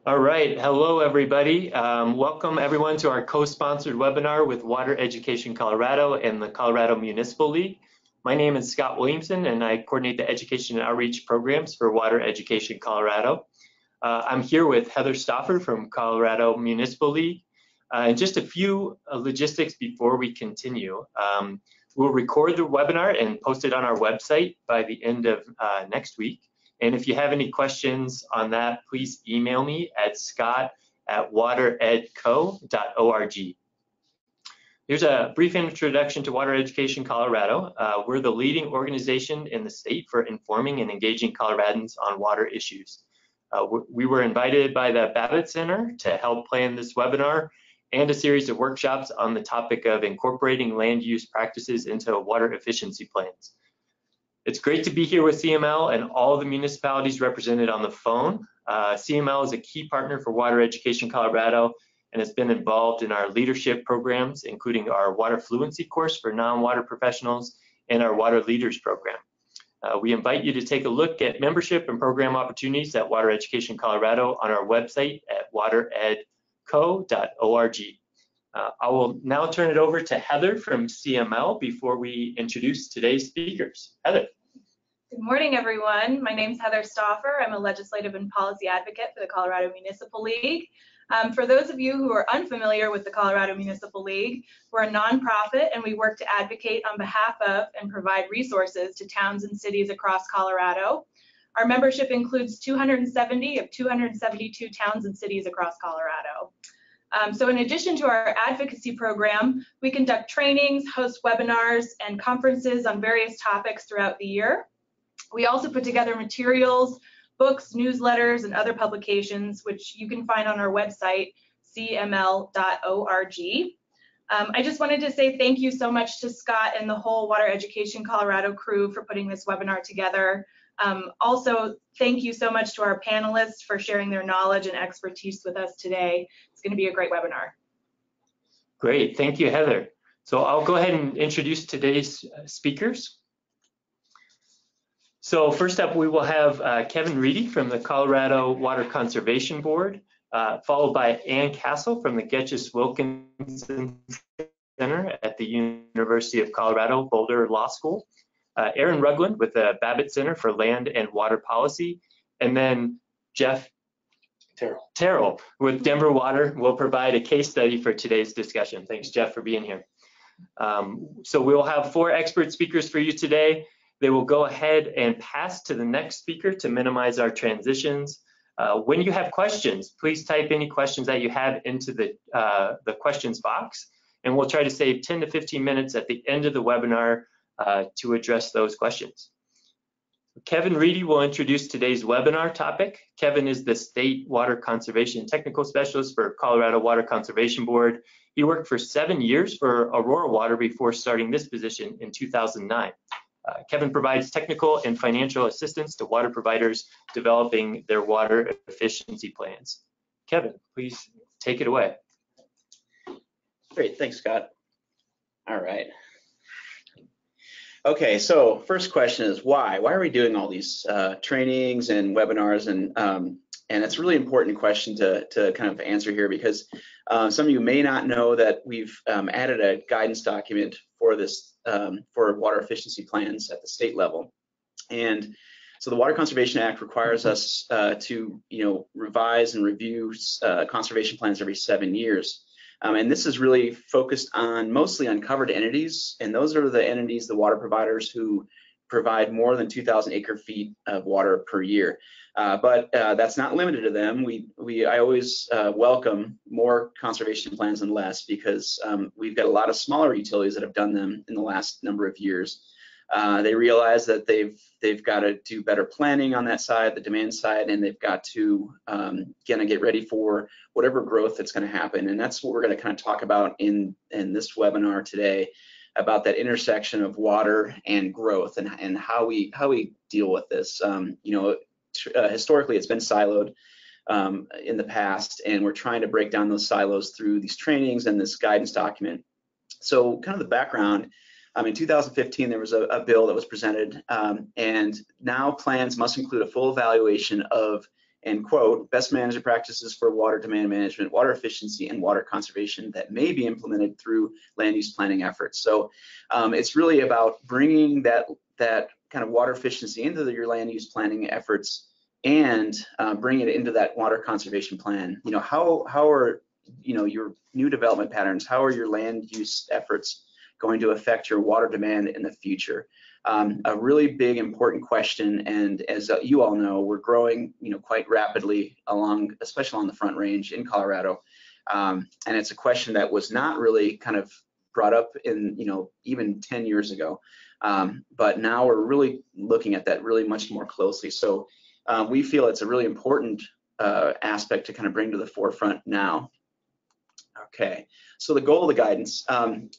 All right, hello everybody. Welcome everyone to our co-sponsored webinar with Water Education Colorado and the Colorado Municipal League. My name is Scott Williamson and I coordinate the education and outreach programs for Water Education Colorado. I'm here with Heather Stauffer from Colorado Municipal League. And just a few logistics before we continue. We'll record the webinar and post it on our website by the end of next week. And if you have any questions on that, please email me at scott@wateredco.org. Here's a brief introduction to Water Education Colorado. We're the leading organization in the state for informing and engaging Coloradans on water issues. We were invited by the Babbitt Center to help plan this webinar and a series of workshops on the topic of incorporating land use practices into water efficiency plans. It's great to be here with CML and all the municipalities represented on the phone. CML is a key partner for Water Education Colorado and has been involved in our leadership programs, including our water fluency course for non-water professionals and our water leaders program. We invite you to take a look at membership and program opportunities at Water Education Colorado on our website at wateredco.org. I will now turn it over to Heather from CML before we introduce today's speakers. Heather. Good morning, everyone. My name is Heather Stauffer. I'm a legislative and policy advocate for the Colorado Municipal League. For those of you who are unfamiliar with the Colorado Municipal League, we're a nonprofit and we work to advocate on behalf of and provide resources to towns and cities across Colorado. Our membership includes 270 of 272 towns and cities across Colorado. So in addition to our advocacy program, we conduct trainings, host webinars, and conferences on various topics throughout the year. We also put together materials, books, newsletters, and other publications, which you can find on our website, cml.org. I just wanted to say thank you so much to Scott and the whole Water Education Colorado crew for putting this webinar together. Also, thank you so much to our panelists for sharing their knowledge and expertise with us today. It's going to be a great webinar. Great, thank you, Heather. So I'll go ahead and introduce today's speakers. So first up, we will have Kevin Reidy from the Colorado Water Conservation Board, followed by Ann Castle from the Getches-Wilkinson Center at the University of Colorado Boulder Law School, Erin Rugland with the Babbitt Center for Land and Water Policy, and then Jeff Tejral with Denver Water will provide a case study for today's discussion. Thanks, Jeff, for being here. So we'll have 4 expert speakers for you today. They will go ahead and pass to the next speaker to minimize our transitions. When you have questions, please type any questions that you have into the questions box, and we'll try to save 10 to 15 minutes at the end of the webinar to address those questions. Kevin Reidy will introduce today's webinar topic. Kevin is the State Water Conservation Technical Specialist for Colorado Water Conservation Board. He worked for 7 years for Aurora Water before starting this position in 2009. Kevin provides technical and financial assistance to water providers developing their water efficiency plans. Kevin, please take it away. Great, thanks, Scott. All right. Okay, so first question is why? Why are we doing all these trainings and webinars? And it's a really important question to kind of answer here because some of you may not know that we've added a guidance document for this for water efficiency plans at the state level. And so the Water Conservation Act requires us to revise and review conservation plans every 7 years. And this is really focused on mostly on covered entities, and those are the entities, the water providers who provide more than 2,000 acre-feet of water per year. But that's not limited to them. I always welcome more conservation plans than less because we've got a lot of smaller utilities that have done them in the last number of years. They realize that they've got to do better planning on that side, the demand side, and they've got to get ready for whatever growth that's going to happen. And that's what we're going to kind of talk about in this webinar today, about that intersection of water and growth and how we deal with this. Historically, it's been siloed in the past, and we're trying to break down those silos through these trainings and this guidance document. So kind of the background. In 2015, there was a bill that was presented, and now plans must include a full evaluation of and quote, best management practices for water demand management, water efficiency, and water conservation that may be implemented through land use planning efforts. So it's really about bringing that kind of water efficiency into your land use planning efforts and bring it into that water conservation plan. You know, how are, you know, your new development patterns, how are your land use efforts going to affect your water demand in the future? A really big, important question, and as you all know, we're growing, you know, quite rapidly along, especially on the Front Range in Colorado, and it's a question that was not really kind of brought up in, you know, even 10 years ago, but now we're really looking at that really much more closely. So we feel it's a really important aspect to kind of bring to the forefront now. Okay, so the goal of the guidance,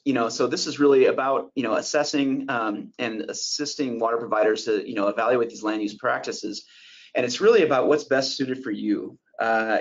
you know, so this is really about, you know, assessing and assisting water providers to, you know, evaluate these land use practices. And it's really about what's best suited for you.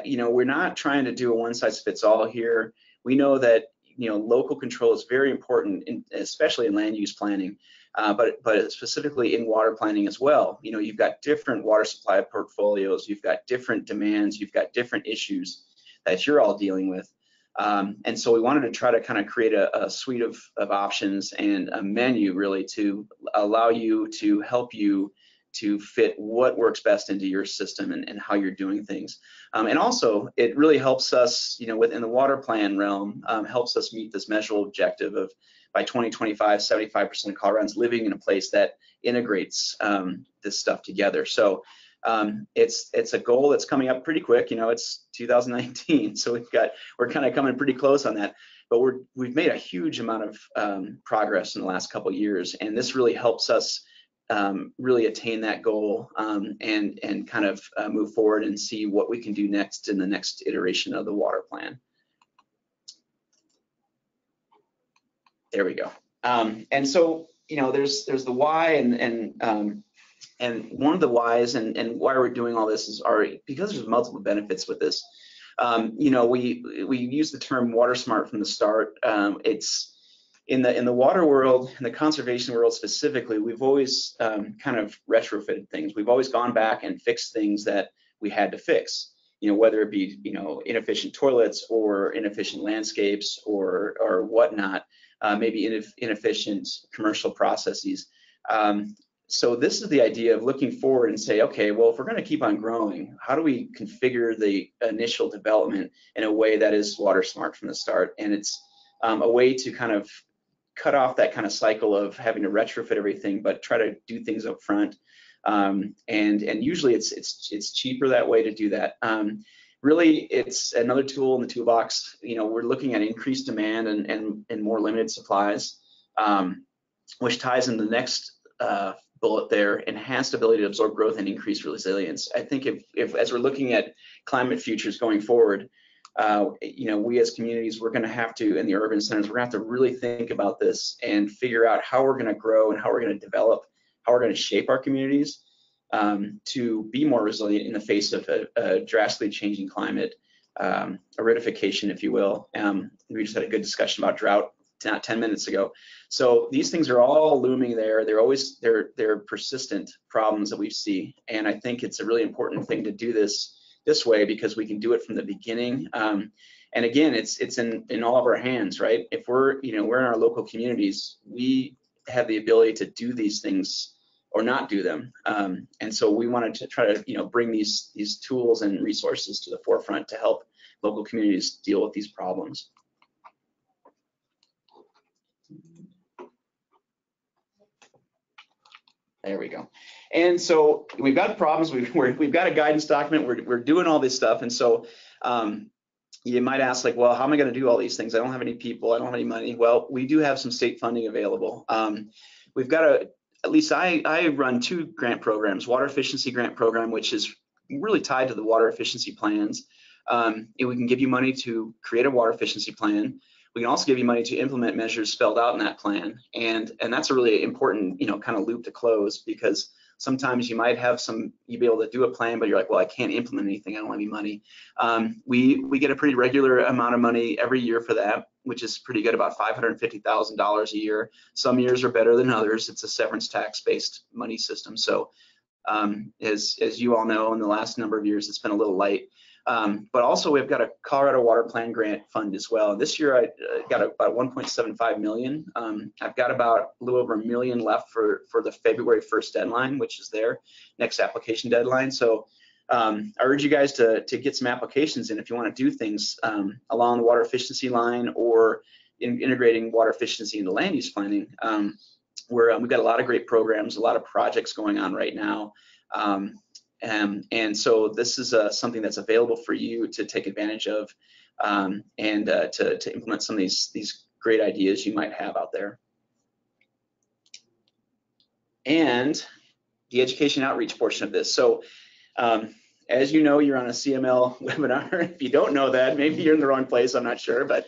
You know, we're not trying to do a one size fits all here. We know that, you know, local control is very important, especially in land use planning, but specifically in water planning as well. You know, you've got different water supply portfolios, you've got different demands, you've got different issues that you're all dealing with. And so we wanted to try to kind of create a suite of options and a menu really to allow you, to help you to fit what works best into your system and how you're doing things. And also it really helps us, you know, within the water plan realm, helps us meet this measurable objective of by 2025, 75% of Coloradans living in a place that integrates this stuff together. So it's a goal that's coming up pretty quick. You know, it's 2019, so we're kind of coming pretty close on that. But we've made a huge amount of progress in the last couple of years, and this really helps us really attain that goal and kind of move forward and see what we can do next in the next iteration of the water plan. There we go. And so, you know, there's the why and one of the whys and why we're doing all this is because there's multiple benefits with this. You know, we use the term water smart from the start. It's in the water world, in the conservation world specifically, we've always kind of retrofitted things. We've always gone back and fixed things that we had to fix. You know, whether it be, you know, inefficient toilets or inefficient landscapes or whatnot, maybe inefficient commercial processes. So this is the idea of looking forward and say, okay, well, if we're going to keep on growing, how do we configure the initial development in a way that is water smart from the start? And it's a way to kind of cut off that kind of cycle of having to retrofit everything, but try to do things up front. And usually it's cheaper that way to do that. Really, it's another tool in the toolbox. You know, we're looking at increased demand and more limited supplies, which ties in the next bullet there, enhanced ability to absorb growth and increase resilience. I think if as we're looking at climate futures going forward, you know, we as communities, we're going to have to, in the urban centers, we're going to have to really think about this and figure out how we're going to grow and how we're going to develop, how we're going to shape our communities to be more resilient in the face of a drastically changing climate, aridification, if you will. We just had a good discussion about drought 10 minutes ago. So these things are all looming there. They're persistent problems that we see. And I think it's a really important thing to do this way because we can do it from the beginning. And again, it's in all of our hands, right? If we're in our local communities, we have the ability to do these things or not do them. And so we wanted to try to, bring these tools and resources to the forefront to help local communities deal with these problems. There we go. And so we've got problems. We've got a guidance document. We're doing all this stuff. And so you might ask, like, well, how am I going to do all these things? I don't have any people. I don't have any money. Well, we do have some state funding available. We've got at least I run 2 grant programs, water efficiency grant program, which is really tied to the water efficiency plans. We can give you money to create a water efficiency plan. We can also give you money to implement measures spelled out in that plan. And that's a really important, kind of loop to close, because sometimes you might have you'd be able to do a plan, but you're like, well, I can't implement anything. I don't have any money. We get a pretty regular amount of money every year for that, which is pretty good, about $550,000 a year. Some years are better than others. It's a severance tax-based money system. So As you all know, in the last number of years, it's been a little light. But also we've got a Colorado Water Plan Grant Fund as well. This year I got about 1.75 million. I've got about a little over $1 million left for the February 1st deadline, which is their next application deadline. So I urge you guys to get some applications in if you want to do things along the water efficiency line or integrating water efficiency into land use planning. We've got a lot of great programs, a lot of projects going on right now. And so this is something that's available for you to take advantage of and to implement some of these great ideas you might have out there. And the education outreach portion of this. So as you know, you're on a CML webinar. If you don't know that, maybe you're in the wrong place, I'm not sure. But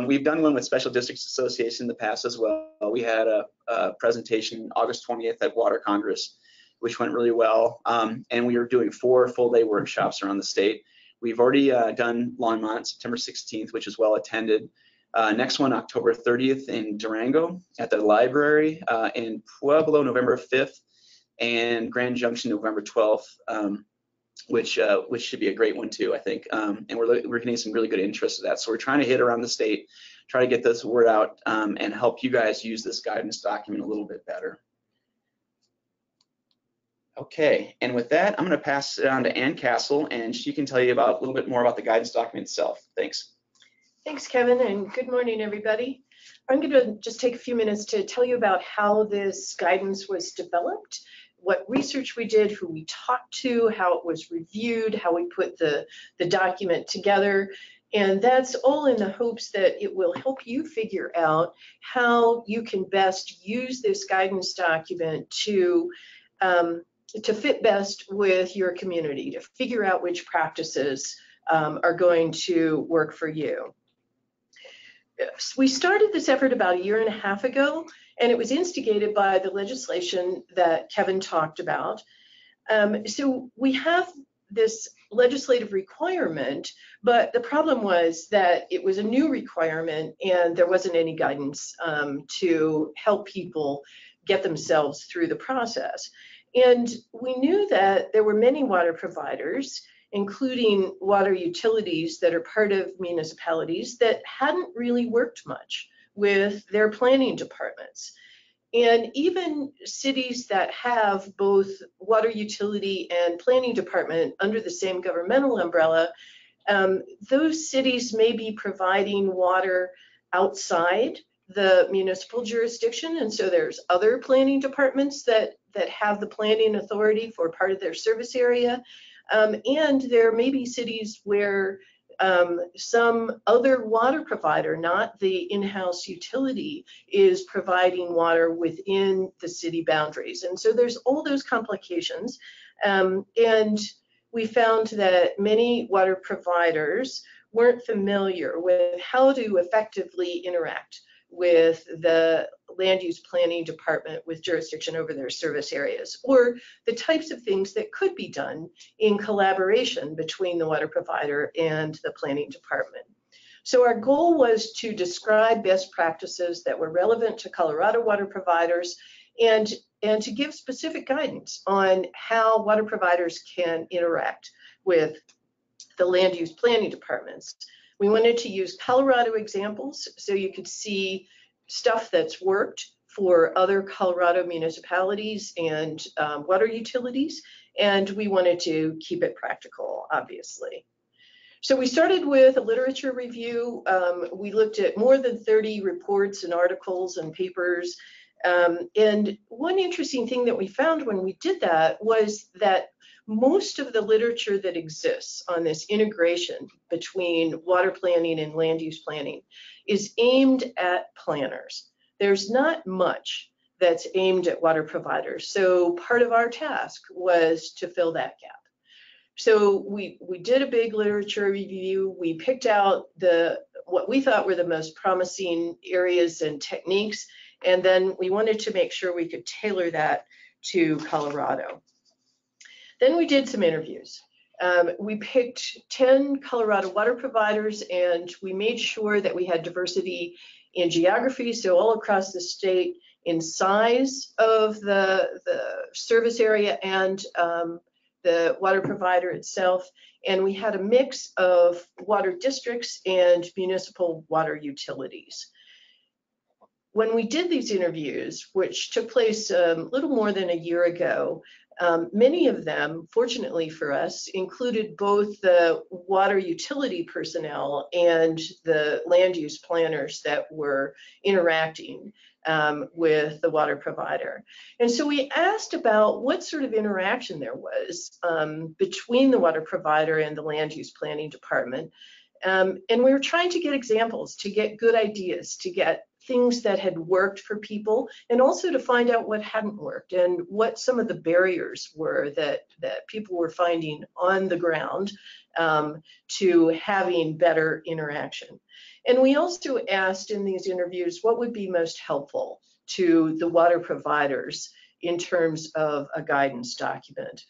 we've done one with Special Districts Association in the past as well. We had a presentation August 20th at Water Congress, which went really well. And we are doing 4 full-day workshops around the state. We've already done Longmont, September 16th, which is well attended. Next one, October 30th in Durango at the library, in Pueblo, November 5th, and Grand Junction, November 12th, which should be a great one too, I think. And we're getting some really good interest in that. So we're trying to hit around the state, try to get this word out and help you guys use this guidance document a little bit better. Okay, and with that, I'm going to pass it on to Ann Castle, and she can tell you a little bit more about the guidance document itself. Thanks. Thanks, Kevin, and good morning, everybody. I'm going to just take a few minutes to tell you about how this guidance was developed, what research we did, who we talked to, how it was reviewed, how we put the document together. And that's all in the hopes that it will help you figure out how you can best use this guidance document to fit best with your community, to figure out which practices are going to work for you. We started this effort about 1.5 years ago, and it was instigated by the legislation that Kevin talked about. So we have this legislative requirement, but the problem was that it was a new requirement and there wasn't any guidance to help people get themselves through the process. And we knew that there were many water providers, including water utilities that are part of municipalities, that hadn't really worked much with their planning departments. And even cities that have both water utility and planning department under the same governmental umbrella, those cities may be providing water outside the municipal jurisdiction. And so there's other planning departments that have the planning authority for part of their service area. And there may be cities where some other water provider, not the in-house utility, is providing water within the city boundaries. And so there's all those complications. And we found that many water providers weren't familiar with how to effectively interact with the land use planning department with jurisdiction over their service areas, or the types of things that could be done in collaboration between the water provider and the planning department. So our goal was to describe best practices that were relevant to Colorado water providers and to give specific guidance on how water providers can interact with the land use planning departments. We wanted to use Colorado examples so you could see stuff that's worked for other Colorado municipalities and water utilities, and we wanted to keep it practical, obviously. So we started with a literature review. We looked at more than 30 reports and articles and papers. And one interesting thing that we found when we did that was that most of the literature that exists on this integration between water planning and land use planning is aimed at planners. There's not much that's aimed at water providers. So part of our task was to fill that gap. So we did a big literature review. We picked out what we thought were the most promising areas and techniques, and then we wanted to make sure we could tailor that to Colorado. Then we did some interviews. We picked 10 Colorado water providers, and we made sure that we had diversity in geography, so all across the state, in size of the service area and the water provider itself. And we had a mix of water districts and municipal water utilities. When we did these interviews, which took place a little more than a year ago, many of them, fortunately for us, included both the water utility personnel and the land use planners that were interacting with the water provider. And so we asked about what sort of interaction there was between the water provider and the land use planning department. And we were trying to get examples, to get good ideas, to get things that had worked for people, and also to find out what hadn't worked and what some of the barriers were that people were finding on the ground to having better interaction. And we also asked in these interviews what would be most helpful to the water providers in terms of a guidance document.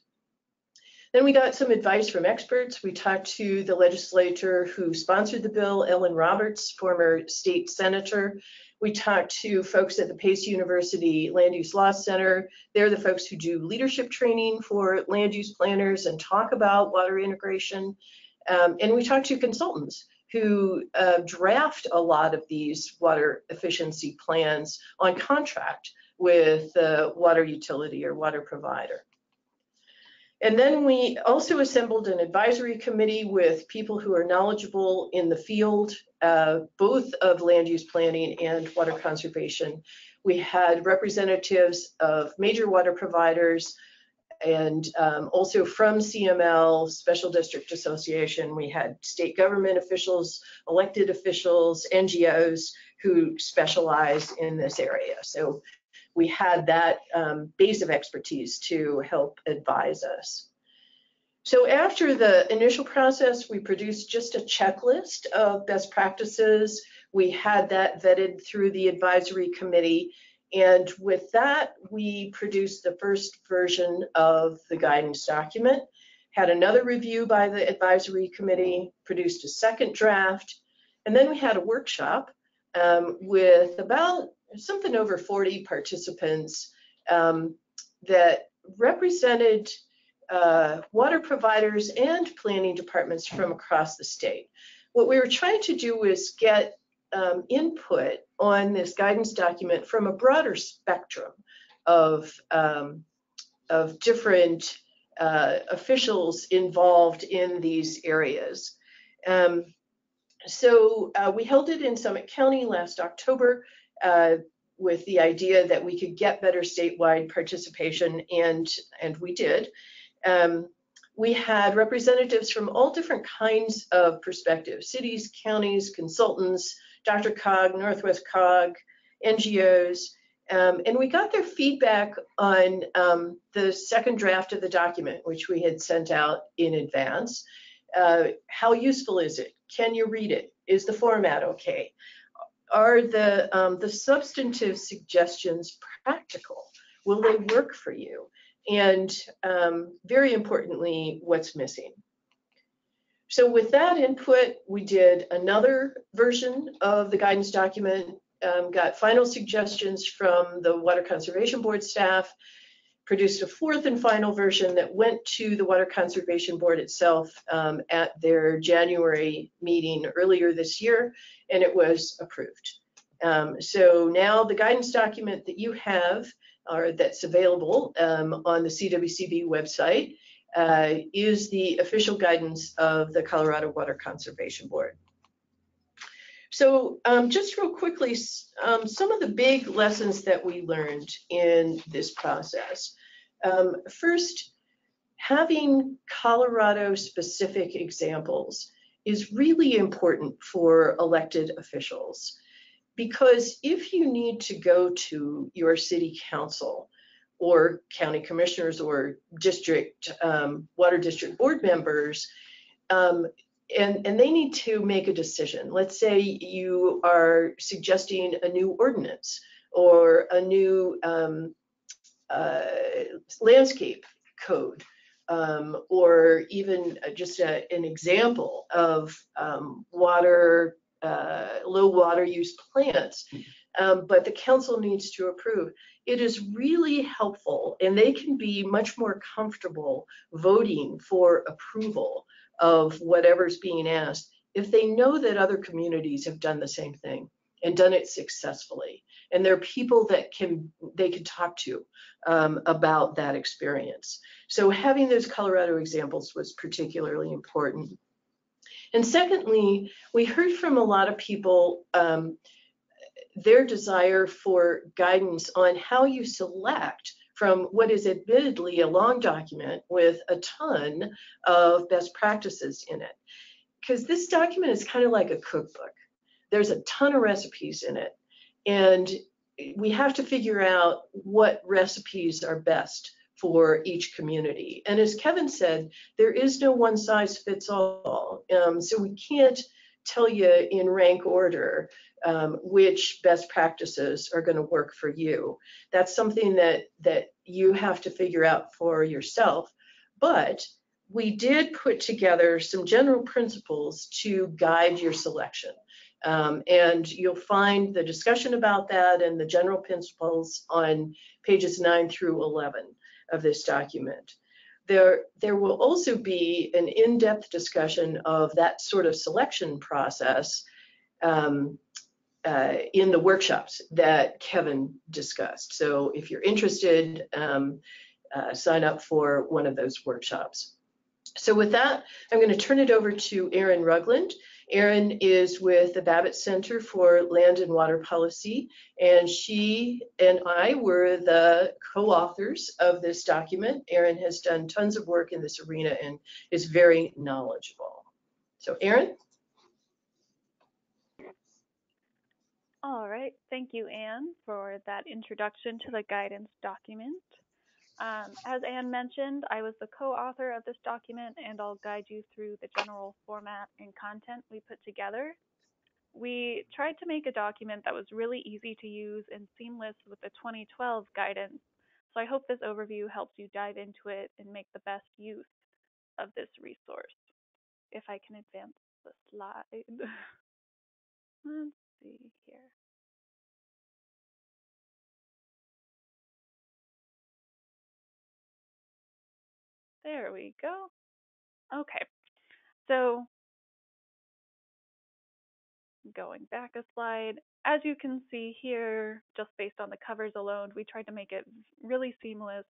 Then we got some advice from experts. We talked to the legislator who sponsored the bill, Ellen Roberts, former state senator. We talked to folks at the Pace University Land Use Law Center. They're the folks who do leadership training for land use planners and talk about water integration. And we talked to consultants who draft a lot of these water efficiency plans on contract with the water utility or water provider. And then we also assembled an advisory committee with people who are knowledgeable in the field, both of land use planning and water conservation. We had representatives of major water providers and also from CML, Special District Association. We had state government officials, elected officials, NGOs who specialize in this area. So we had that base of expertise to help advise us. So after the initial process, we produced just a checklist of best practices. We had that vetted through the advisory committee. And with that, we produced the first version of the guidance document, had another review by the advisory committee, produced a second draft, and then we had a workshop with about something over 40 participants that represented water providers and planning departments from across the state. What we were trying to do was get input on this guidance document from a broader spectrum of different officials involved in these areas. So we held it in Summit County last October with the idea that we could get better statewide participation, and we did. We had representatives from all different kinds of perspectives: cities, counties, consultants, Dr. Cog, Northwest Cog, NGOs, and we got their feedback on the second draft of the document, which we had sent out in advance. How useful is it? Can you read it? Is the format okay? Are the substantive suggestions practical? Will they work for you? And very importantly, what's missing? So with that input, we did another version of the guidance document, got final suggestions from the Water Conservation Board staff, produced a fourth and final version that went to the Water Conservation Board itself at their January meeting earlier this year, and it was approved. So now the guidance document that you have, or that's available on the CWCB website, is the official guidance of the Colorado Water Conservation Board. So just real quickly, some of the big lessons that we learned in this process. First, having Colorado-specific examples is really important for elected officials, because if you need to go to your city council or county commissioners or district water district board members, and they need to make a decision. Let's say you are suggesting a new ordinance or a new landscape code, or even just an example of low water use plants. but the council needs to approve. It is really helpful, and they can be much more comfortable voting for approval of whatever's being asked if they know that other communities have done the same thing and done it successfully. And there are people that they can talk to about that experience. So having those Colorado examples was particularly important. And secondly, we heard from a lot of people their desire for guidance on how you select from what is admittedly a long document with a ton of best practices in it. Because this document is kind of like a cookbook. There's a ton of recipes in it, and we have to figure out what recipes are best for each community. And as Kevin said, there is no one size fits all. So we can't tell you in rank order which best practices are going to work for you. That's something that you have to figure out for yourself. But we did put together some general principles to guide your selection. And you'll find the discussion about that and the general principles on pages 9 through 11 of this document. There will also be an in-depth discussion of that sort of selection process in the workshops that Kevin discussed. So if you're interested, sign up for one of those workshops. So with that, I'm going to turn it over to Erin Rugland. Erin is with the Babbitt Center for Land and Water Policy, and she and I were the co-authors of this document. Erin has done tons of work in this arena and is very knowledgeable. So Erin? All right, thank you, Anne, for that introduction to the guidance document. As Anne mentioned, I was the co-author of this document, and I'll guide you through the general format and content we put together. We tried to make a document that was really easy to use and seamless with the 2012 guidance, so I hope this overview helps you dive into it and make the best use of this resource. If I can advance the slide. Let's see here. There we go. Okay, so going back a slide, as you can see here, just based on the covers alone, we tried to make it really seamless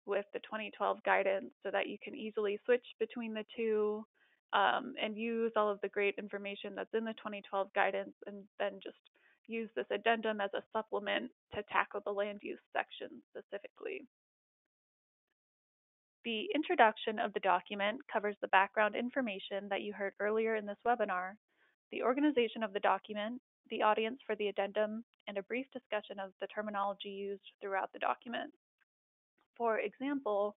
with the 2012 guidance so that you can easily switch between the two and use all of the great information that's in the 2012 guidance, and then just use this addendum as a supplement to tackle the land use section specifically. The introduction of the document covers the background information that you heard earlier in this webinar, the organization of the document, the audience for the addendum, and a brief discussion of the terminology used throughout the document. For example,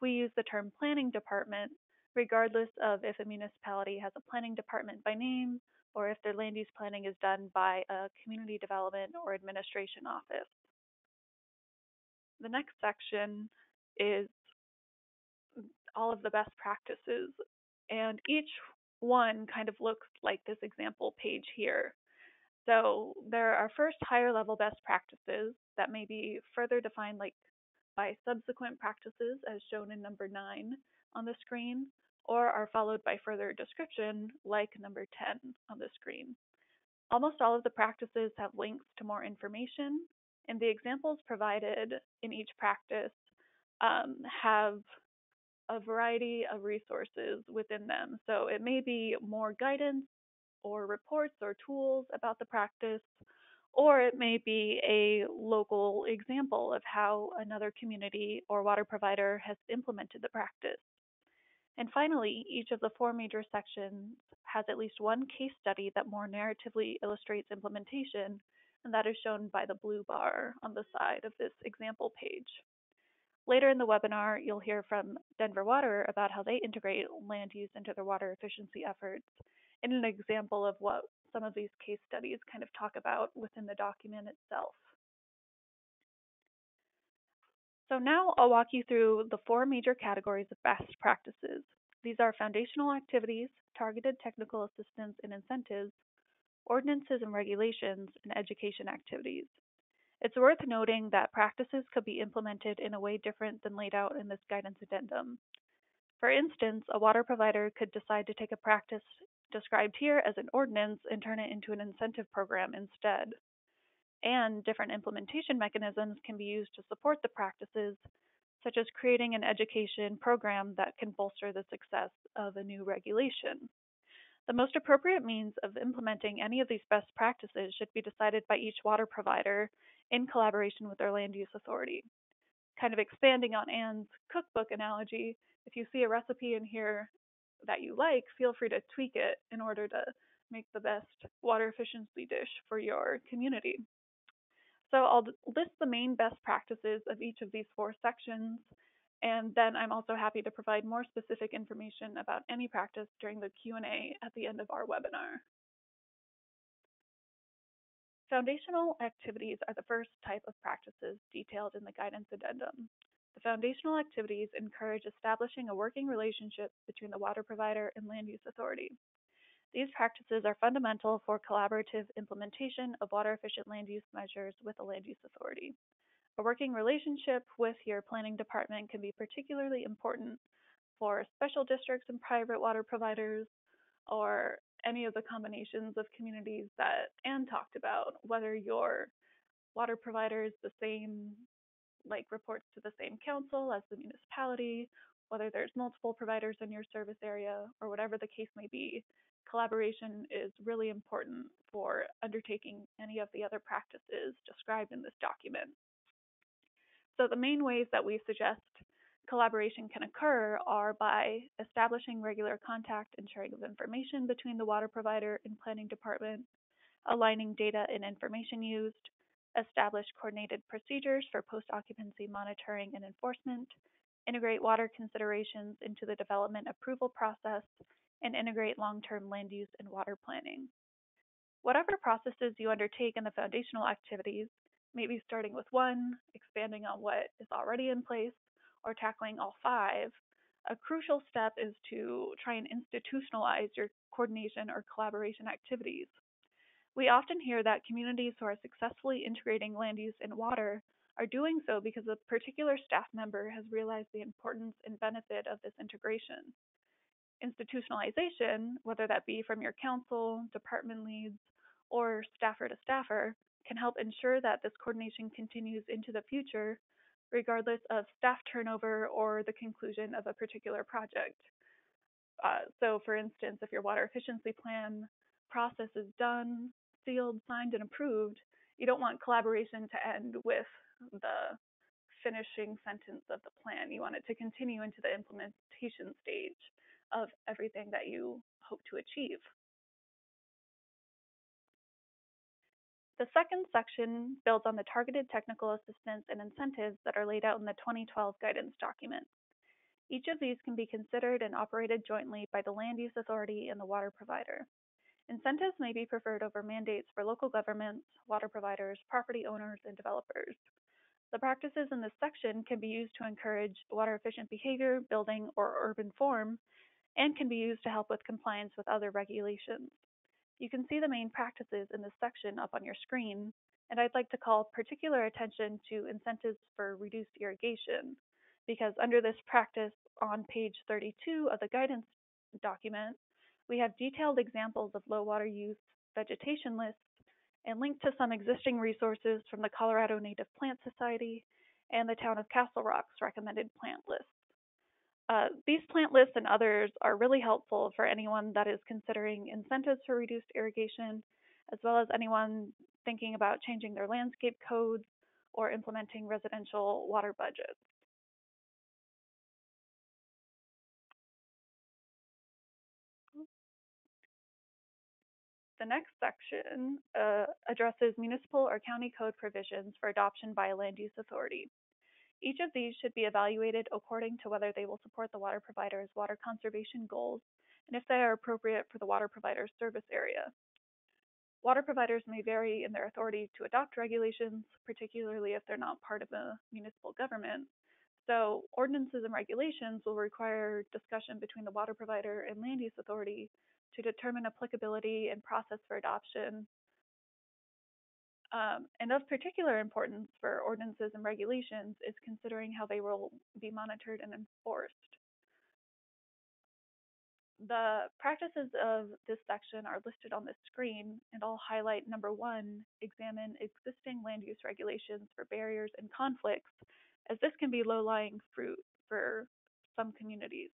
we use the term planning department regardless of if a municipality has a planning department by name or if their land use planning is done by a community development or administration office. The next section is all of the best practices, and each one kind of looks like this example page here. So there are first higher level best practices that may be further defined like by subsequent practices as shown in number 9 on the screen, or are followed by further description like number 10 on the screen. Almost all of the practices have links to more information, and the examples provided in each practice have a variety of resources within them. So it may be more guidance or reports or tools about the practice, or it may be a local example of how another community or water provider has implemented the practice. And finally, each of the 4 major sections has at least one case study that more narratively illustrates implementation, and that is shown by the blue bar on the side of this example page. Later in the webinar, you'll hear from Denver Water about how they integrate land use into their water efficiency efforts, and an example of what some of these case studies kind of talk about within the document itself. So now I'll walk you through the 4 major categories of best practices. These are foundational activities, targeted technical assistance and incentives, Ordinances and Regulations, and education activities. It's worth noting that practices could be implemented in a way different than laid out in this guidance addendum. For instance, a water provider could decide to take a practice described here as an ordinance and turn it into an incentive program instead. And different implementation mechanisms can be used to support the practices, such as creating an education program that can bolster the success of a new regulation. The most appropriate means of implementing any of these best practices should be decided by each water provider in collaboration with their land use authority. Kind of expanding on Anne's cookbook analogy, if you see a recipe in here that you like, feel free to tweak it in order to make the best water efficiency dish for your community. So I'll list the main best practices of each of these 4 sections, and then I'm also happy to provide more specific information about any practice during the Q&A at the end of our webinar. Foundational activities are the first type of practices detailed in the guidance addendum. The foundational activities encourage establishing a working relationship between the water provider and land use authority. These practices are fundamental for collaborative implementation of water efficient land use measures with the land use authority. A working relationship with your planning department can be particularly important for special districts and private water providers, or any of the combinations of communities that Anne talked about, whether your water provider is the same, like reports to the same council as the municipality, whether there's multiple providers in your service area, or whatever the case may be. Collaboration is really important for undertaking any of the other practices described in this document. So the main ways that we suggest collaboration can occur are by establishing regular contact and sharing of information between the water provider and planning department, aligning data and information used, establish coordinated procedures for post-occupancy monitoring and enforcement, integrate water considerations into the development approval process, and integrate long-term land use and water planning. Whatever processes you undertake in the foundational activities, maybe starting with one, expanding on what is already in place, or tackling all 5, a crucial step is to try and institutionalize your coordination or collaboration activities. We often hear that communities who are successfully integrating land use and water are doing so because a particular staff member has realized the importance and benefit of this integration. Institutionalization, whether that be from your council, department leads, or staffer to staffer, can help ensure that this coordination continues into the future, regardless of staff turnover or the conclusion of a particular project. So for instance, if your water efficiency plan process is done, sealed, signed, and approved, you don't want collaboration to end with the finishing sentence of the plan. You want it to continue into the implementation stage of everything that you hope to achieve. The second section builds on the targeted technical assistance and incentives that are laid out in the 2012 guidance document. Each of these can be considered and operated jointly by the land use authority and the water provider. Incentives may be preferred over mandates for local governments, water providers, property owners, and developers. The practices in this section can be used to encourage water efficient behavior, building, or urban form, and can be used to help with compliance with other regulations. You can see the main practices in this section up on your screen, and I'd like to call particular attention to incentives for reduced irrigation, because under this practice on page 32 of the guidance document, we have detailed examples of low water use vegetation lists and linked to some existing resources from the Colorado Native Plant Society and the town of Castle Rock's recommended plant lists. These plant lists and others are really helpful for anyone that is considering incentives for reduced irrigation, as well as anyone thinking about changing their landscape codes or implementing residential water budgets. The next section addresses municipal or county code provisions for adoption by a land use authority. Each of these should be evaluated according to whether they will support the water provider's water conservation goals and if they are appropriate for the water provider's service area. Water providers may vary in their authority to adopt regulations, particularly if they're not part of a municipal government. So ordinances and regulations will require discussion between the water provider and land use authority to determine applicability and process for adoption. And of particular importance for ordinances and regulations is considering how they will be monitored and enforced. The practices of this section are listed on the screen, and I'll highlight number 1, examine existing land use regulations for barriers and conflicts, as this can be low-lying fruit for some communities.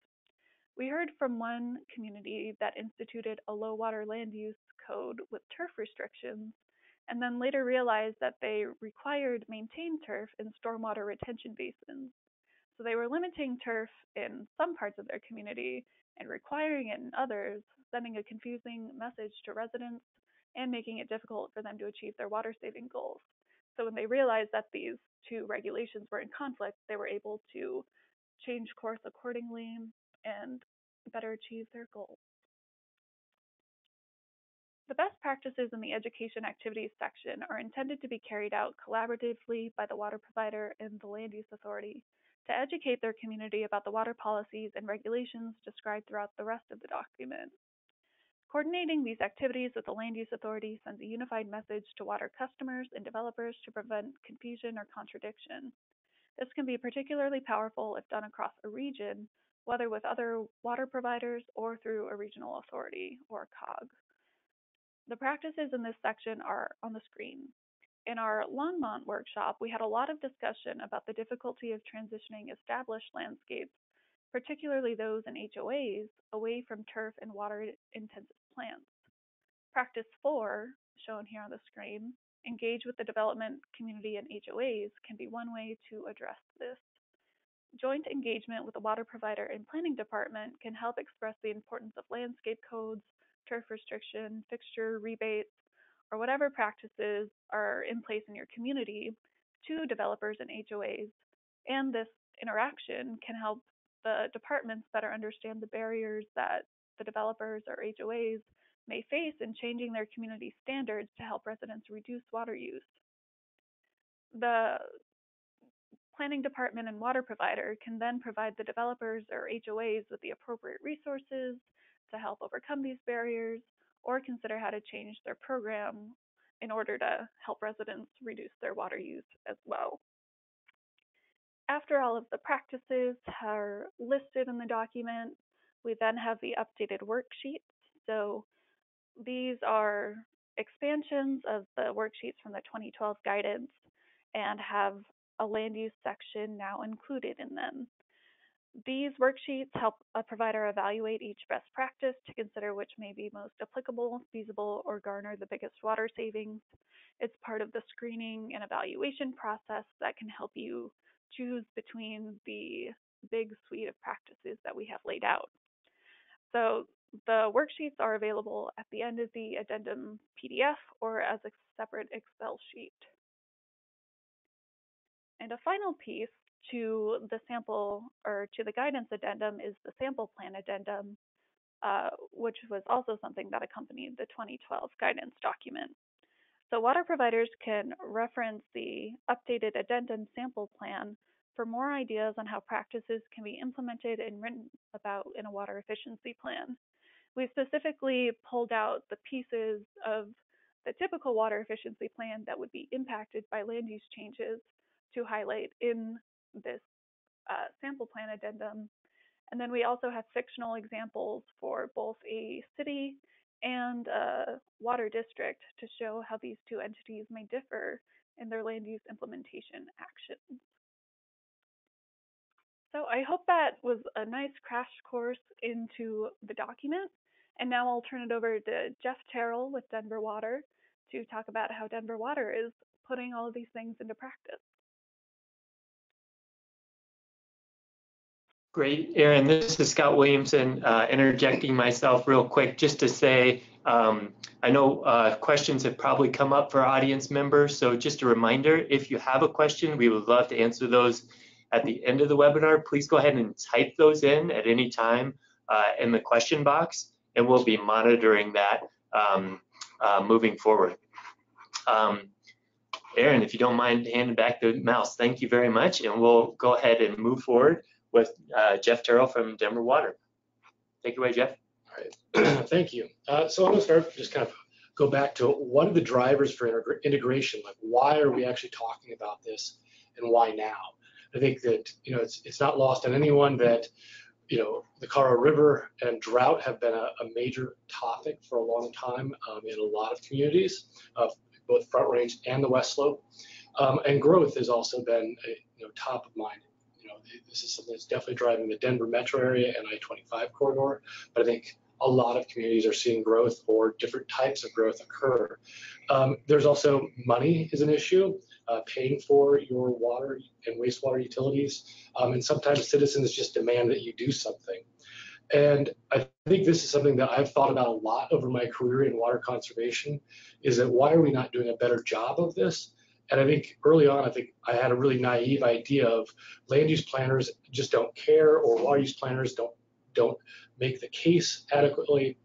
We heard from one community that instituted a low water land use code with turf restrictions, and then later realized that they required maintained turf in stormwater retention basins. So they were limiting turf in some parts of their community and requiring it in others, sending a confusing message to residents and making it difficult for them to achieve their water saving goals. So when they realized that these two regulations were in conflict, they were able to change course accordingly and better achieve their goals. The best practices in the education activities section are intended to be carried out collaboratively by the water provider and the land use authority to educate their community about the water policies and regulations described throughout the rest of the document. Coordinating these activities with the land use authority sends a unified message to water customers and developers to prevent confusion or contradiction. This can be particularly powerful if done across a region, whether with other water providers or through a regional authority or COG. The practices in this section are on the screen. In our Longmont workshop, we had a lot of discussion about the difficulty of transitioning established landscapes, particularly those in HOAs, away from turf and water-intensive plants. Practice 4, shown here on the screen, engage with the development community and HOAs, can be one way to address this. Joint engagement with the water provider and planning department can help express the importance of landscape codes, turf restriction, fixture rebates, or whatever practices are in place in your community to developers and HOAs. And this interaction can help the departments better understand the barriers that the developers or HOAs may face in changing their community standards to help residents reduce water use. The planning department and water provider can then provide the developers or HOAs with the appropriate resources to help overcome these barriers or consider how to change their program in order to help residents reduce their water use as well. After all of the practices are listed in the document, we then have the updated worksheets. So these are expansions of the worksheets from the 2012 guidance and have a land use section now included in them. These worksheets help a provider evaluate each best practice to consider which may be most applicable, feasible, or garner the biggest water savings. It's part of the screening and evaluation process that can help you choose between the big suite of practices that we have laid out. So the worksheets are available at the end of the addendum PDF or as a separate Excel sheet. And a final piece to the sample or to the guidance addendum is the sample plan addendum, which was also something that accompanied the 2012 guidance document. So water providers can reference the updated addendum sample plan for more ideas on how practices can be implemented and written about in a water efficiency plan. We specifically pulled out the pieces of the typical water efficiency plan that would be impacted by land use changes to highlight in this sample plan addendum. And then we also have fictional examples for both a city and a water district to show how these two entities may differ in their land use implementation actions. So I hope that was a nice crash course into the document. And now I'll turn it over to Jeff Tejral with Denver Water to talk about how Denver Water is putting all of these things into practice. Great, Erin, this is Scott Williamson, interjecting myself real quick just to say, I know questions have probably come up for audience members, so just a reminder, if you have a question, we would love to answer those at the end of the webinar. Please go ahead and type those in at any time in the question box, and we'll be monitoring that moving forward. Erin, if you don't mind handing back the mouse, thank you very much, and we'll go ahead and move forward with Jeff Tejral from Denver Water. Take it away, Jeff. All right, thank you. So I'm gonna start, just kind of go back to what are the drivers for integration? Like, why are we actually talking about this and why now? I think that, it's not lost on anyone that, the Colorado River and drought have been a major topic for a long time in a lot of communities, both Front Range and the West Slope. And growth has also been, top of mind. This is something that's definitely driving the Denver metro area and I-25 corridor, but I think a lot of communities are seeing growth or different types of growth occur. There's also money is an issue, paying for your water and wastewater utilities, and sometimes citizens just demand that you do something. And I think this is something that I've thought about a lot over my career in water conservation, is that why are we not doing a better job of this? And I think early on, I had a really naive idea of land use planners just don't care, or water use planners don't make the case adequately.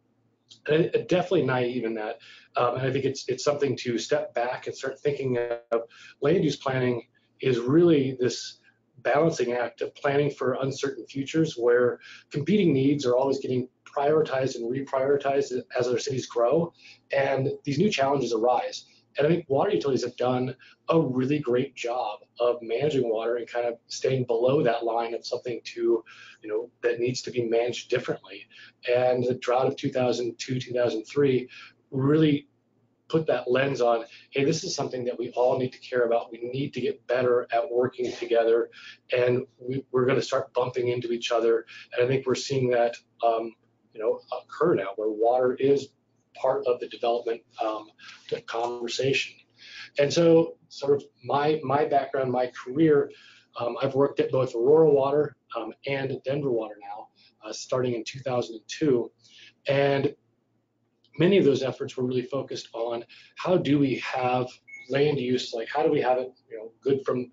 And definitely naive in that. And I think it's something to step back and start thinking of. Land use planning is really this balancing act of planning for uncertain futures where competing needs are always getting prioritized and reprioritized as our cities grow, and these new challenges arise. And I think water utilities have done a really great job of managing water and kind of staying below that line of something to, that needs to be managed differently. And the drought of 2002, 2003 really put that lens on, hey, this is something that we all need to care about. We need to get better at working together, and we're going to start bumping into each other. And I think we're seeing that, occur now, where water is part of the development conversation. And so sort of my background, my career, I've worked at both Aurora Water and Denver Water now, starting in 2002. And many of those efforts were really focused on how do we have land use, like how do we have it, good from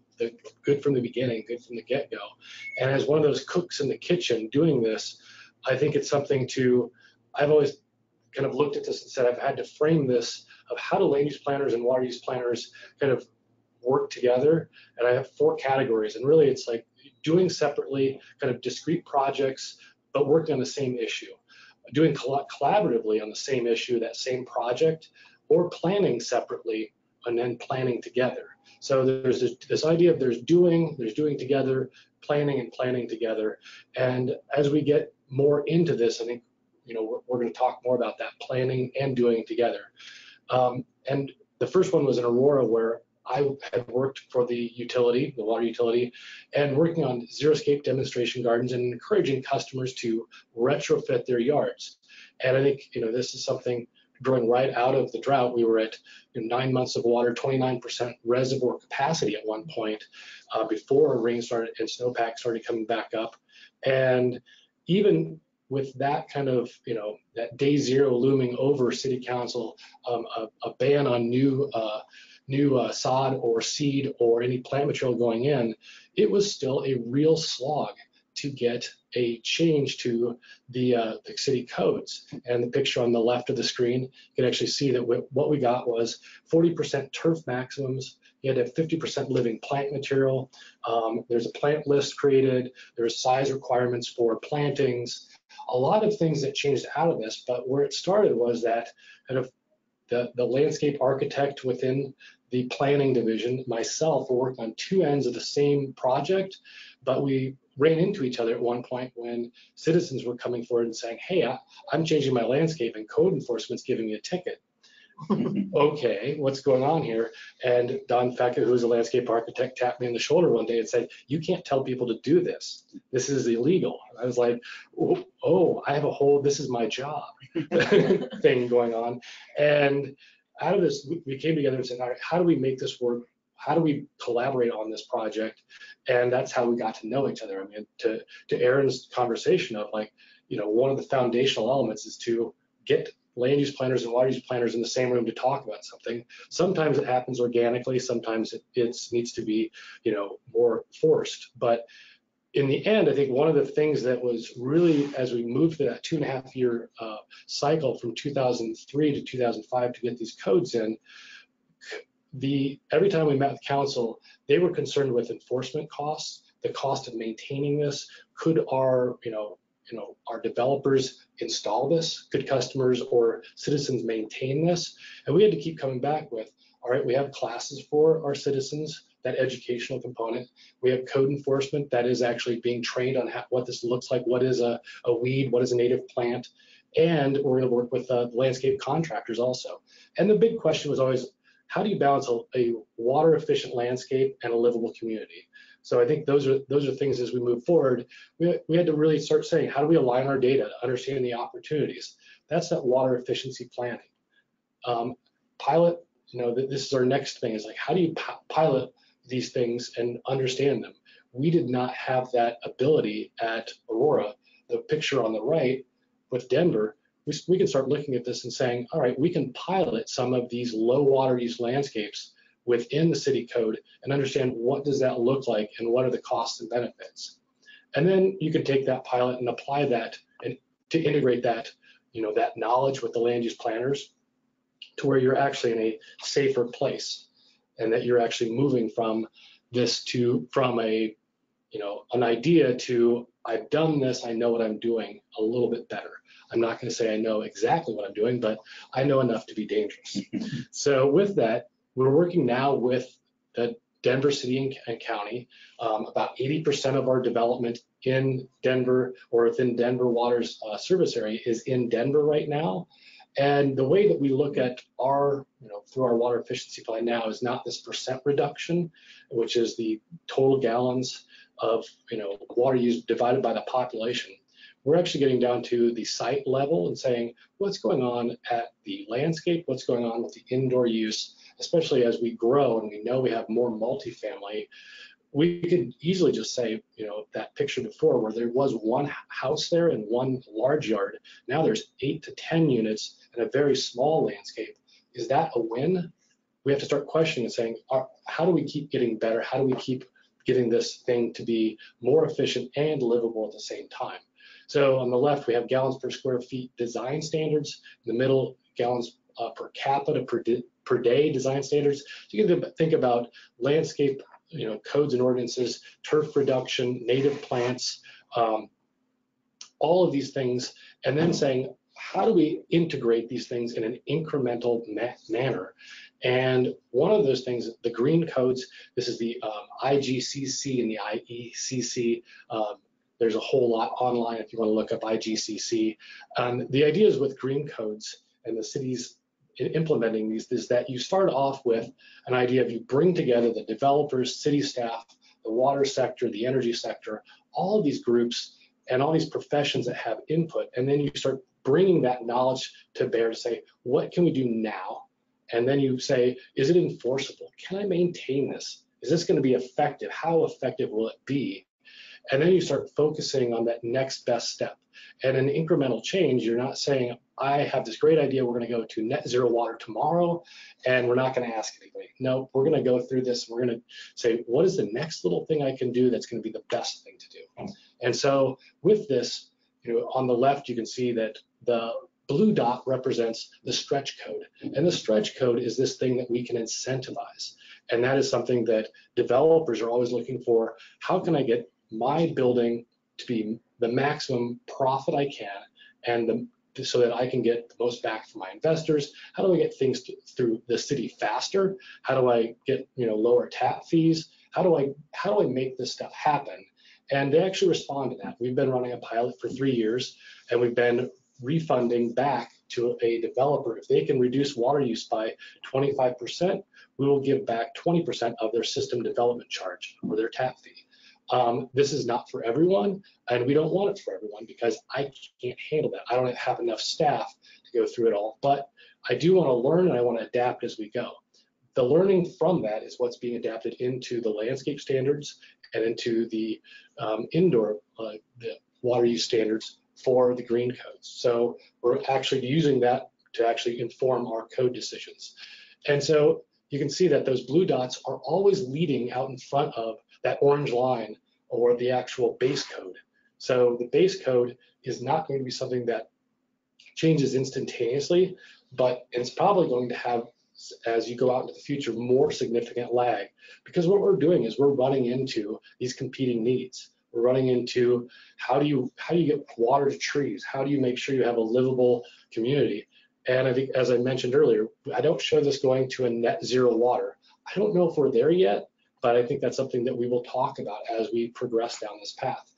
the beginning, good from the get-go. And as one of those cooks in the kitchen doing this, I think it's something I've always kind of looked at this and said, I've had to frame this of how do land use planners and water use planners kind of work together. And I have 4 categories, and really it's like doing separately kind of discrete projects, but working on the same issue, doing collaboratively on the same issue, that same project, or planning separately and then planning together. So there's this idea of there's doing together, planning and planning together. And as we get more into this, I think we're going to talk more about that planning and doing together. And the first one was in Aurora, where I had worked for the utility, the water utility, and working on zero-scape demonstration gardens and encouraging customers to retrofit their yards. And I think this is something growing right out of the drought. We were at 9 months of water, 29% reservoir capacity at one point before rain started and snowpack started coming back up. And even with that kind of, that day zero looming over city council, a ban on new sod or seed or any plant material going in, it was still a real slog to get a change to the city codes. And the picture on the left of the screen, you can actually see that what we got was 40% turf maximums. You had to have 50% living plant material. There's a plant list created. There's size requirements for plantings. A lot of things that changed out of this, but where it started was that kind of the landscape architect within the planning division, myself, were working on 2 ends of the same project, but we ran into each other at one point when citizens were coming forward and saying, hey, I'm changing my landscape and code enforcement's giving me a ticket. Okay, what's going on here? And Don Fecka, who's a landscape architect, tapped me on the shoulder one day and said, you can't tell people to do this. This is illegal. I was like, oh, I have a whole, this is my job thing going on. And out of this, we came together and said, all right, how do we make this work? How do we collaborate on this project? And that's how we got to know each other. I mean, to Erin's conversation of like, one of the foundational elements is to get land use planners and water use planners in the same room to talk about something. Sometimes it happens organically. Sometimes it needs to be, more forced. But in the end, I think one of the things that was really, as we moved through that 2.5 year cycle from 2003 to 2005 to get these codes in, every time we met with council, they were concerned with enforcement costs, the cost of maintaining this. Could our, our developers install this? Could customers or citizens maintain this? And we had to keep coming back with, all right, we have classes for our citizens, that educational component. We have code enforcement that is actually being trained on what this looks like, what is a weed, what is a native plant, and we're going to work with landscape contractors also. And the big question was always, how do you balance a water efficient landscape and a livable community? So I think those are things as we move forward. We had to really start saying, how do we align our data to understand the opportunities? That's that water efficiency planning. Pilot, this is our next thing, is like, how do you pilot these things and understand them? We did not have that ability at Aurora. The picture on the right with Denver, we can start looking at this and saying, all right, we can pilot some of these low water use landscapes within the city code and understand what does that look like and what are the costs and benefits. And then you can take that pilot and apply that and to integrate that, that knowledge with the land use planners to where you're actually in a safer place, and that you're actually moving from an idea to, I've done this, I know what I'm doing a little bit better. I'm not going to say I know exactly what I'm doing, but I know enough to be dangerous. So with that, we're working now with the Denver City and County. About 80% of our development in Denver or within Denver Water's service area is in Denver right now. And the way that we look at our, through our water efficiency plan now is not this percent reduction, which is the total gallons of, water used divided by the population. We're actually getting down to the site level and saying, what's going on at the landscape, what's going on with the indoor use, especially as we grow and we know we have more multifamily. We could easily just say, that picture before where there was one house there and one large yard, now there's 8 to 10 units and a very small landscape. Is that a win? We have to start questioning and saying, how do we keep getting better? How do we keep getting this thing to be more efficient and livable at the same time? So on the left, we have gallons per square feet design standards. In the middle, gallons per capita per day design standards. So you can think about landscape, codes and ordinances, turf reduction, native plants, all of these things, and then saying, how do we integrate these things in an incremental manner? And one of those things, the green codes, this is the IGCC and the IECC. There's a whole lot online if you want to look up IGCC. The idea is with green codes and the cities implementing these is that you start off with an idea of you bring together the developers, city staff, the water sector, the energy sector, all of these groups and all these professions that have input, and then you start bringing that knowledge to bear to say, what can we do now? And then you say, is it enforceable? Can I maintain this? Is this going to be effective? How effective will it be? And then you start focusing on that next best step. And an incremental change, you're not saying, I have this great idea, we're going to go to net zero water tomorrow, and we're not going to ask anybody. No, we're going to go through this. We're going to say, what is the next little thing I can do that's going to be the best thing to do? And so with this, on the left, you can see that the blue dot represents the stretch code. And the stretch code is this thing that we can incentivize. And that is something that developers are always looking for. How can I get my building to be the maximum profit I can, and so that I can get the most back from my investors? How do I get things through the city faster? How do I get lower tap fees? How do I make this stuff happen? And they actually respond to that. We've been running a pilot for 3 years, and we've been refunding back to a developer. If they can reduce water use by 25%, we will give back 20% of their system development charge or their tap fee. This is not for everyone, and we don't want it for everyone because I can't handle that. I don't have enough staff to go through it all, but I do want to learn and I want to adapt as we go. The learning from that is what's being adapted into the landscape standards and into the indoor the water use standards for the green codes. So we're actually using that to actually inform our code decisions. And so you can see that those blue dots are always leading out in front of that orange line or the actual base code. So the base code is not going to be something that changes instantaneously, but it's probably going to have, as you go out into the future, more significant lag, because what we're doing is we're running into these competing needs. We're running into how do you get water to trees? How do you make sure you have a livable community? And I think, as I mentioned earlier, I don't show this going to a net zero water. I don't know if we're there yet, but I think that's something that we will talk about as we progress down this path.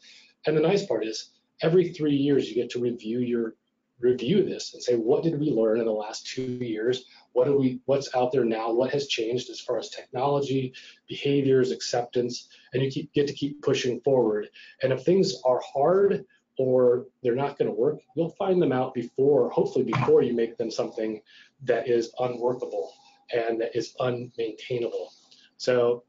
And the nice part is every 3 years you get to review this and say, what did we learn in the last 2 years? What's out there now? What has changed as far as technology, behaviors, acceptance, and you get to keep pushing forward. And if things are hard or they're not going to work, you'll find them out hopefully before you make them something that is unworkable and that is unmaintainable. So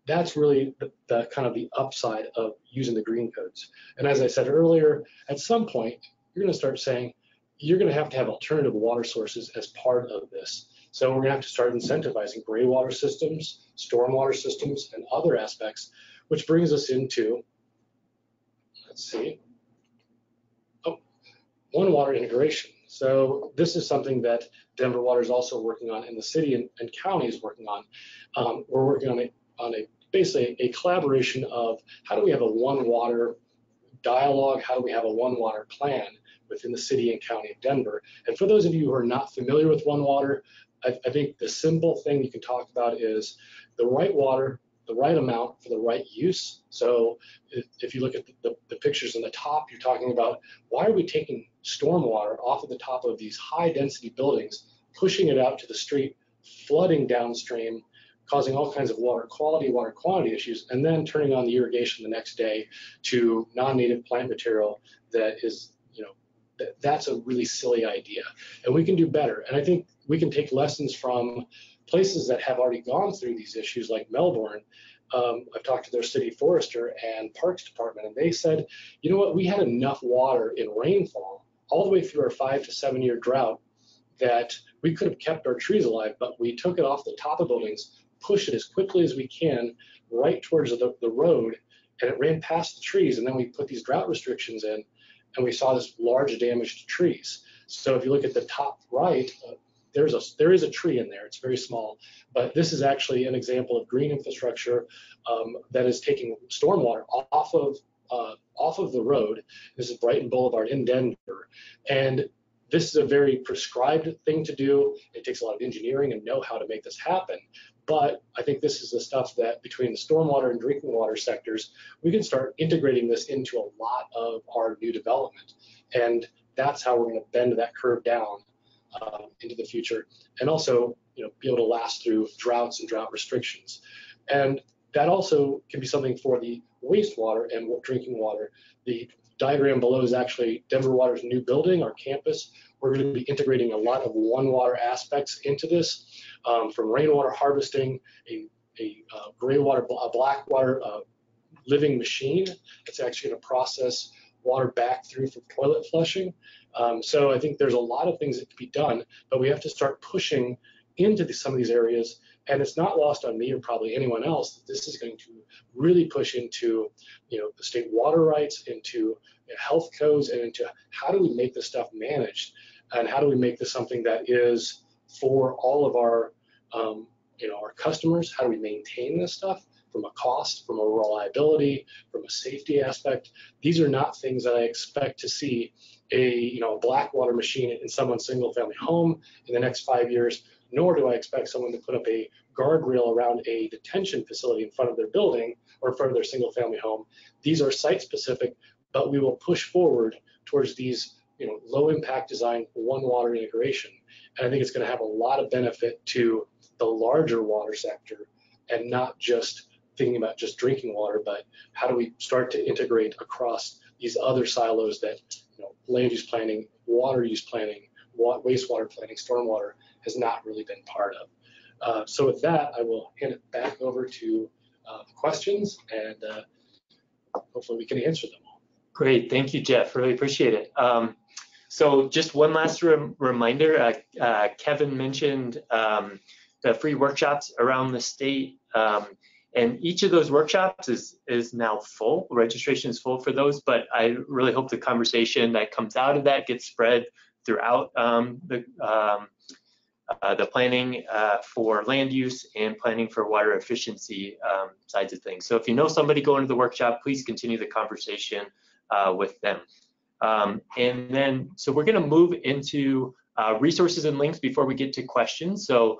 that's really the kind of the upside of using the green codes. And as I said earlier, at some point, you're going to start saying, you're going to have alternative water sources as part of this. So we're going to have to start incentivizing gray water systems, stormwater systems, and other aspects, which brings us into, let's see, one water integration. So this is something that Denver Water is also working on, and the city and county is working on. We're working on basically a collaboration of how do we have a one water dialogue, how do we have a one water plan within the city and county of Denver. And for those of you who are not familiar with One Water, I think the simple thing you can talk about is the right water, the right amount for the right use. So if you look at the pictures on the top, you're talking about why are we taking stormwater off of the top of these high density buildings, pushing it out to the street, flooding downstream, causing all kinds of water quality, water quantity issues, and then turning on the irrigation the next day to non-native plant material that is, that's a really silly idea. And we can do better. And I think we can take lessons from places that have already gone through these issues, like Melbourne. I've talked to their city forester and parks department, and they said, you know what, we had enough water in rainfall all the way through our 5 to 7 year drought that we could have kept our trees alive, but we took it off the top of buildings, pushed it as quickly as we can right towards the road, and it ran past the trees. And then we put these drought restrictions in, and we saw this large damage to trees. So if you look at the top right, there is a tree in there. It's very small, but this is actually an example of green infrastructure that is taking stormwater off of the road. This is Brighton Boulevard in Denver, and this is a very prescribed thing to do. It takes a lot of engineering and know-how to make this happen. But I think this is the stuff that between the stormwater and drinking water sectors, we can start integrating this into a lot of our new development. And that's how we're going to bend that curve down into the future, and also be able to last through droughts and drought restrictions. And that also can be something for the wastewater and drinking water. The diagram below is actually Denver Water's new building, our campus. We're going to be integrating a lot of One Water aspects into this, from rainwater harvesting, a gray water, a black water living machine that's actually going to process water back through for toilet flushing. So I think there's a lot of things that can be done, but we have to start pushing into some of these areas. And it's not lost on me or probably anyone else that this is going to really push into, the state water rights, into health codes, and into how do we make this stuff managed, and how do we make this something that is for all of our, our customers. How do we maintain this stuff from a cost, from a reliability, from a safety aspect? These are not things that I expect to see a black water machine in someone's single-family home in the next 5 years. Nor do I expect someone to put up a guardrail around a detention facility in front of their building or in front of their single family home. These are site specific, but we will push forward towards these low impact design One Water integration. And I think it's going to have a lot of benefit to the larger water sector, and not just thinking about just drinking water, but how do we start to integrate across these other silos that land use planning, water use planning, wastewater planning, stormwater has not really been part of. So with that, I will hand it back over to questions, and hopefully we can answer them all. Great, thank you, Jeff. Really appreciate it. So just one last reminder, Kevin mentioned the free workshops around the state, and each of those workshops is now full. Registration is full for those, but I really hope the conversation that comes out of that gets spread throughout the planning for land use and planning for water efficiency sides of things. So if you know somebody going to the workshop, please continue the conversation with them. And then, so we're going to move into resources and links before we get to questions. So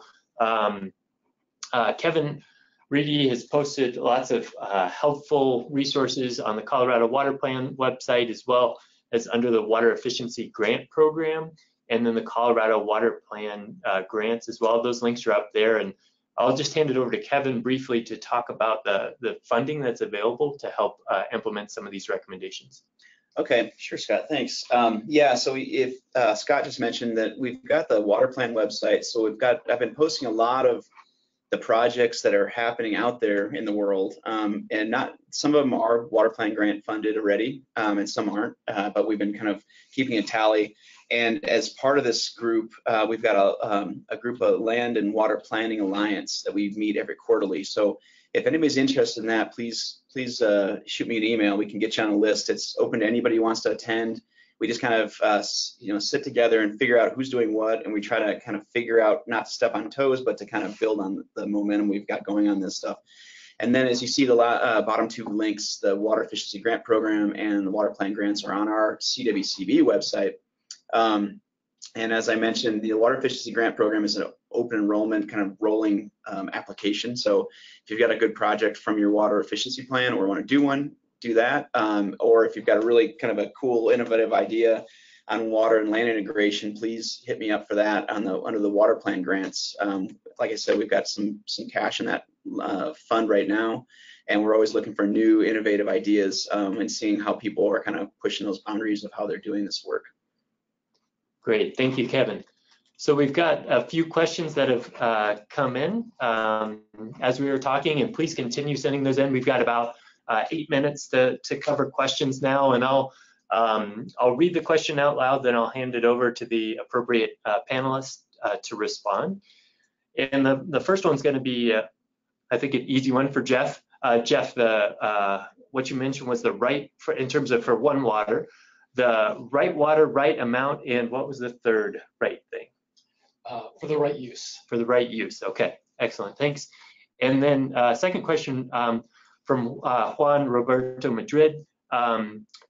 Kevin Reidy has posted lots of helpful resources on the Colorado Water Plan website, as well as under the Water Efficiency Grant Program, and then the Colorado Water Plan grants as well. Those links are up there, and I'll just hand it over to Kevin briefly to talk about the funding that's available to help implement some of these recommendations. Okay, sure, Scott, thanks. Yeah, so if Scott just mentioned that we've got the Water Plan website, so I've been posting a lot of the projects that are happening out there in the world, and some of them are Water Plan grant funded already, and some aren't, but we've been kind of keeping a tally. And as part of this group, we've got a group of Land and Water Planning Alliance that we meet every quarterly. So if anybody's interested in that, please shoot me an email. We can get you on a list. It's open to anybody who wants to attend. We just kind of sit together and figure out who's doing what, and we try to kind of figure out, not to step on toes, but to kind of build on the momentum we've got going on this stuff. And then as you see the bottom two links, the Water Efficiency Grant Program and the Water Plan grants are on our CWCB website. And as I mentioned, the Water Efficiency Grant Program is an open enrollment kind of rolling application. So if you've got a good project from your water efficiency plan or want to do one, do that. Or if you've got a really kind of a cool, innovative idea on water and land integration, please hit me up for that under the Water Plan grants. Like I said, we've got some cash in that fund right now, and we're always looking for new, innovative ideas and seeing how people are kind of pushing those boundaries of how they're doing this work. Great, thank you, Kevin. So we've got a few questions that have come in as we were talking, and please continue sending those in. We've got about 8 minutes to cover questions now, and I'll read the question out loud, then I'll hand it over to the appropriate panelists to respond. And the first one's going to be, I think, an easy one for Jeff. Jeff, what you mentioned was the right, in terms of for one water, the right water, right amount, and what was the third right thing? For the right use. For the right use. Okay, excellent, thanks. And then second question from Juan Roberto Madrid.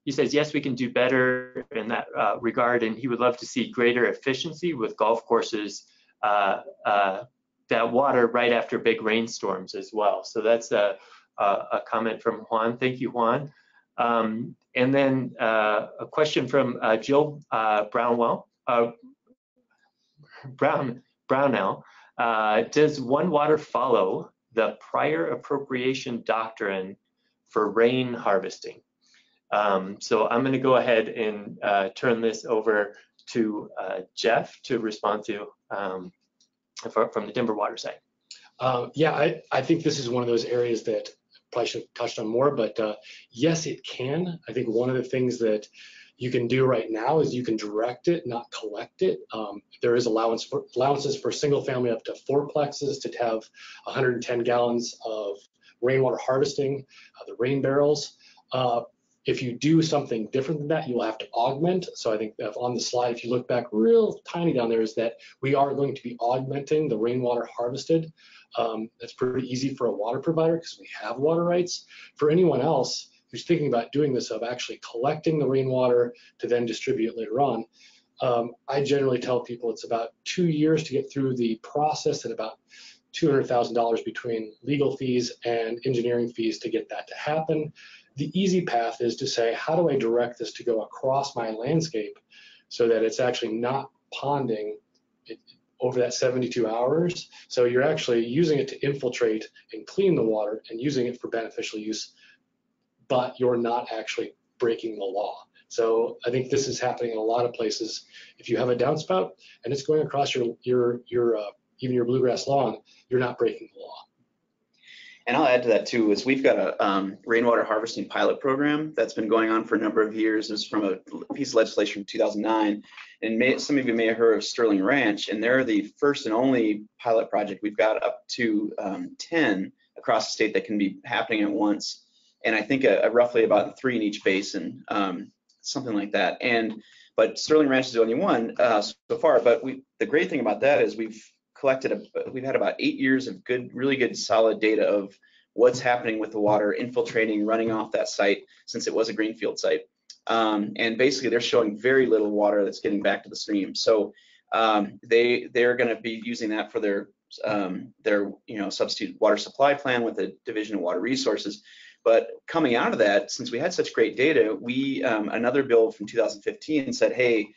He says, yes, we can do better in that regard, and he would love to see greater efficiency with golf courses that water right after big rainstorms as well. So that's a comment from Juan. Thank you, Juan. And then a question from Jill Brownell. Does one water follow the prior appropriation doctrine for rain harvesting? So I'm going to go ahead and turn this over to Jeff to respond to from the Denver water side. Yeah, I think this is one of those areas that probably should have touched on more, but yes, it can. I think one of the things that you can do right now is you can direct it, not collect it. There is allowances for single family up to 4 plexes to have 110 gallons of rainwater harvesting, the rain barrels. If you do something different than that, you will have to augment. So I think on the slide, if you look back real tiny down there, is that we are going to be augmenting the rainwater harvested. That's pretty easy for a water provider because we have water rights. For anyone else who's thinking about doing this, of actually collecting the rainwater to then distribute later on, I generally tell people it's about 2 years to get through the process and about $200,000 between legal fees and engineering fees to get that to happen. The easy path is to say, how do I direct this to go across my landscape so that it's actually not ponding over that 72 hours? So you're actually using it to infiltrate and clean the water and using it for beneficial use, but you're not actually breaking the law. So I think this is happening in a lot of places. If you have a downspout and it's going across even your bluegrass lawn, you're not breaking the law. And I'll add to that too, is we've got a rainwater harvesting pilot program that's been going on for a number of years. It's from a piece of legislation from 2009. And some of you may have heard of Sterling Ranch, and they're the first and only pilot project. We've got up to 10 across the state that can be happening at once. And I think roughly about 3 in each basin, something like that. And but Sterling Ranch is the only one so far. But the great thing about that is we've had about 8 years of really good solid data of what's happening with the water infiltrating, running off that site, since it was a greenfield site. And basically they're showing very little water that's getting back to the stream. So they're going to be using that for their substitute water supply plan with the Division of Water Resources. But coming out of that, since we had such great data, another bill from 2015 said, hey,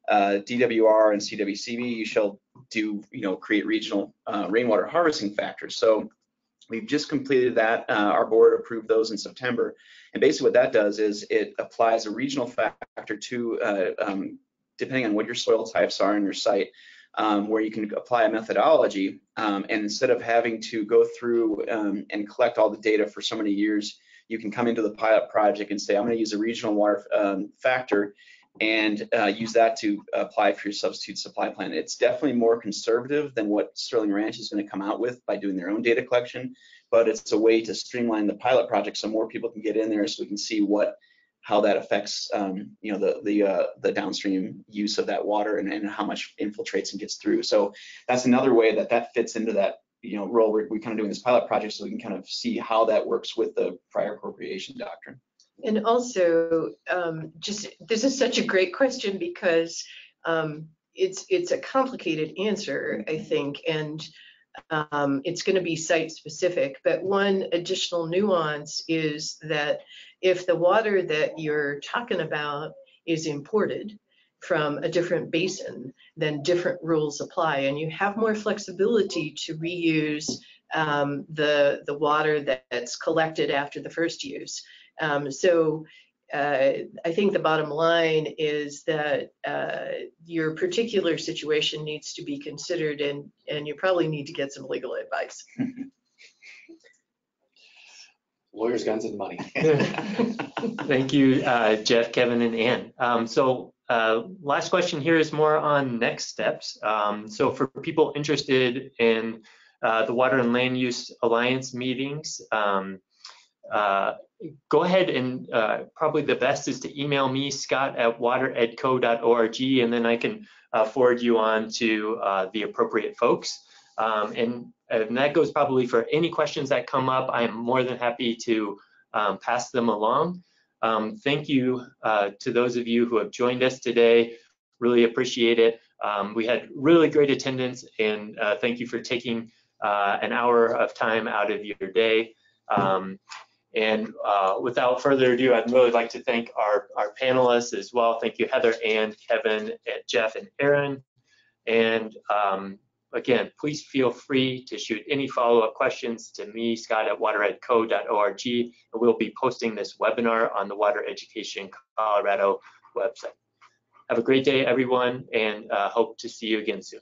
DWR and CWCB, you shall create regional rainwater harvesting factors. So we've just completed that. Our board approved those in September. And basically what that does is it applies a regional factor to, depending on what your soil types are on your site, where you can apply a methodology. And instead of having to go through and collect all the data for so many years, you can come into the pilot project and say, I'm going to use a regional water factor and use that to apply for your substitute supply plan. It's definitely more conservative than what Sterling Ranch is going to come out with by doing their own data collection, but it's a way to streamline the pilot project so more people can get in there, so we can see how that affects the downstream use of that water and how much infiltrates and gets through. So that's another way that fits into that role we're kind of doing this pilot project, so we can kind of see how that works with the prior appropriation doctrine. And also, this is such a great question because it's a complicated answer, I think, and it's going to be site specific. But one additional nuance is that if the water that you're talking about is imported from a different basin, then different rules apply, and you have more flexibility to reuse the water that's collected after the first use. So I think the bottom line is that your particular situation needs to be considered, and you probably need to get some legal advice. Lawyers, guns, and money. Thank you, Jeff, Kevin, and Ann. So last question here is more on next steps. So for people interested in the Water and Land Use Alliance meetings, go ahead and probably the best is to email me, scott@wateredco.org, and then I can forward you on to the appropriate folks. And that goes probably for any questions that come up. I am more than happy to pass them along. Thank you to those of you who have joined us today. Really appreciate it. We had really great attendance, and thank you for taking an hour of time out of your day. And without further ado, I'd really like to thank our panelists as well. Thank you, Heather, Ann, Kevin, Jeff, and Erin. And again, please feel free to shoot any follow-up questions to me, scott@wateredco.org, and we'll be posting this webinar on the Water Education Colorado website. Have a great day, everyone, and hope to see you again soon.